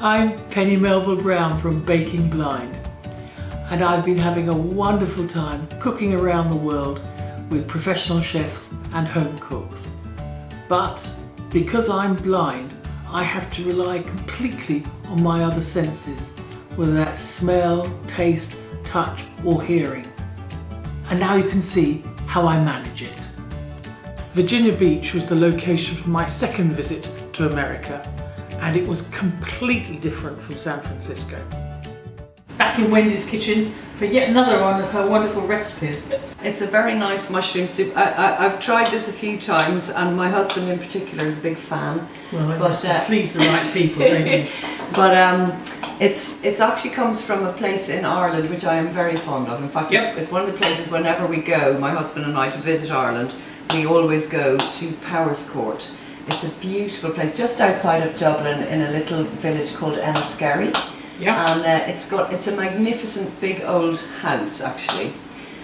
I'm Penny Melville-Brown from Baking Blind, and I've been having a wonderful time cooking around the world with professional chefs and home cooks. But because I'm blind, I have to rely completely on my other senses, whether that's smell, taste, touch or hearing. And now you can see how I manage it. Virginia Beach was the location for my second visit to America, and it was completely different from San Francisco. Back in Wendy's kitchen for yet another one of her wonderful recipes. It's a very nice mushroom soup. I've tried this a few times, and my husband in particular is a big fan. Well, but please the right people, don't you? But it's actually comes from a place in Ireland which I am very fond of. In fact, it's one of the places whenever we go, my husband and I, to visit Ireland, we always go to Powerscourt. It's a beautiful place just outside of Dublin in a little village called Enniskerry. Yeah. And it's a magnificent big old house actually,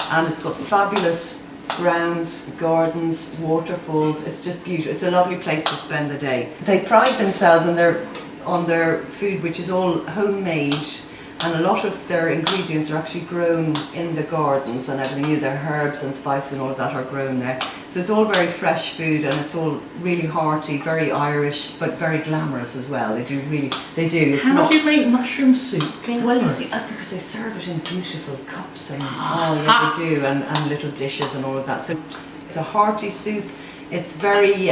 and it's got fabulous grounds, gardens, waterfalls. It's just beautiful. It's a lovely place to spend the day. They pride themselves on their food, which is all homemade, and a lot of their ingredients are actually grown in the gardens and everything. Their herbs and spices and all of that are grown there. So it's all very fresh food, and it's all really hearty, very Irish, but very glamorous as well. They do. It's How do you make mushroom soup glamorous? Well, you see, because they serve it in beautiful cups and they do, and little dishes and all of that. So it's a hearty soup. It's very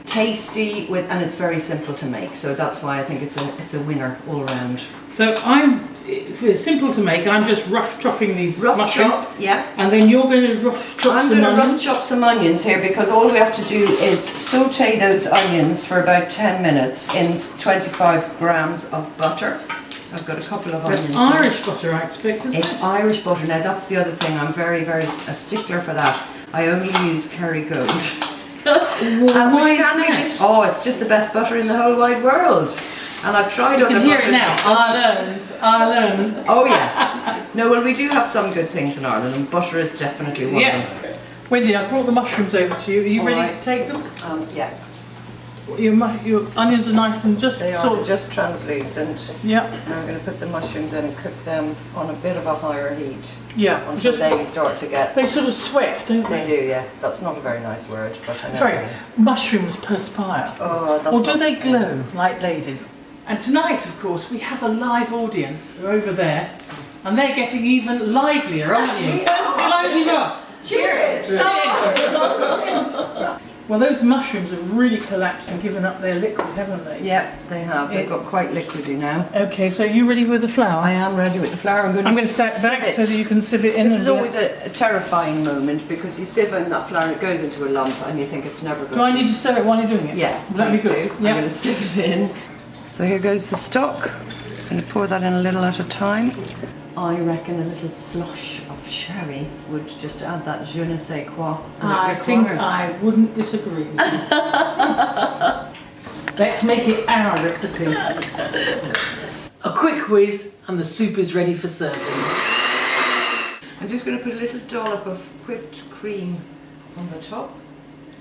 tasty and it's very simple to make. So that's why I think it's a winner all around. So if it's simple to make, I'm just rough chopping these mushrooms. Chop, yeah. And then you're going to rough chop some onions? I'm going to rough chop some onions here, because all we have to do is saute those onions for about 10 minutes in 25 grams of butter. I've got a couple of onions. That's Irish butter, I expect, isn't it? It's Irish butter. Now that's the other thing, I'm very, very a stickler for that. I only use Kerrygold. Why is that? Oh, it's just the best butter in the whole wide world. And I've tried other butters. You can hear it now. Ireland. Oh yeah. No, well, we do have some good things in Ireland, and butter is definitely one of them. Wendy, I've brought the mushrooms over to you. Are you ready to take them? Yeah. Your onions are nice and just just translucent. Yeah. Now I'm going to put the mushrooms in and cook them on a bit of a higher heat. Yeah. Until they start to get. They sort of sweat, don't they? They do, yeah. That's not a very nice word, but I know. Sorry, mushrooms perspire. Oh, that's. Or do they glow like ladies? And tonight, of course, we have a live audience over there, and they're getting even livelier, aren't you? Close you up. Cheers! Well, those mushrooms have really collapsed and given up their liquid, haven't they? Yep, they have. They've got quite liquidy now. Okay, so you ready with the flour? I am ready with the flour. I'm going to stack back so that you can sieve it in. This is always a terrifying moment, because you sieve in that flour, it goes into a lump, and you think it's never going to. Do I need to stir it while you're doing it? Yeah, that'd be good. I'm going to sieve it in. So here goes the stock. I'm going to pour that in a little at a time. I reckon a little slush of sherry would just add that je ne sais quoi. I think I wouldn't disagree with you. Let's make it our recipe. A quick whiz and the soup is ready for serving. I'm just going to put a little dollop of whipped cream on the top.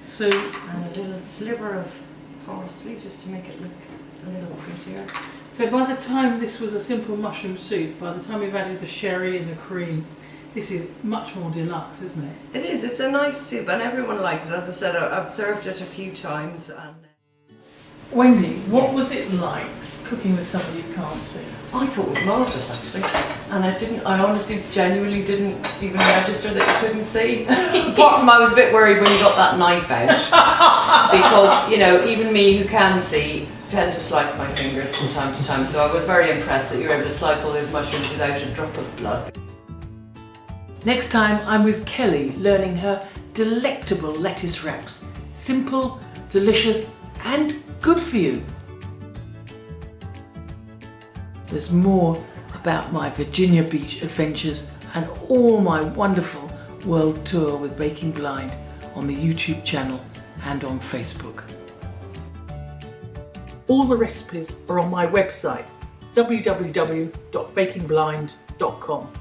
So, and a little sliver of parsley just to make it look a little prettier. So by the time this was a simple mushroom soup, by the time we've added the sherry and the cream, this is much more deluxe, isn't it? It is. It's a nice soup and everyone likes it. As I said, I've served it a few times. And Wendy, what was it like cooking with somebody you can't see? I thought it was marvellous actually, and I honestly genuinely didn't even register that you couldn't see. Apart from I was a bit worried when you got that knife out, because even me who can see tend to slice my fingers from time to time, so I was very impressed that you were able to slice all those mushrooms without a drop of blood. Next time I'm with Kelly learning her delectable lettuce wraps. Simple, delicious and good for you. There's more about my Virginia Beach adventures and all my wonderful world tour with Baking Blind on the YouTube channel and on Facebook. All the recipes are on my website, www.bakingblind.com.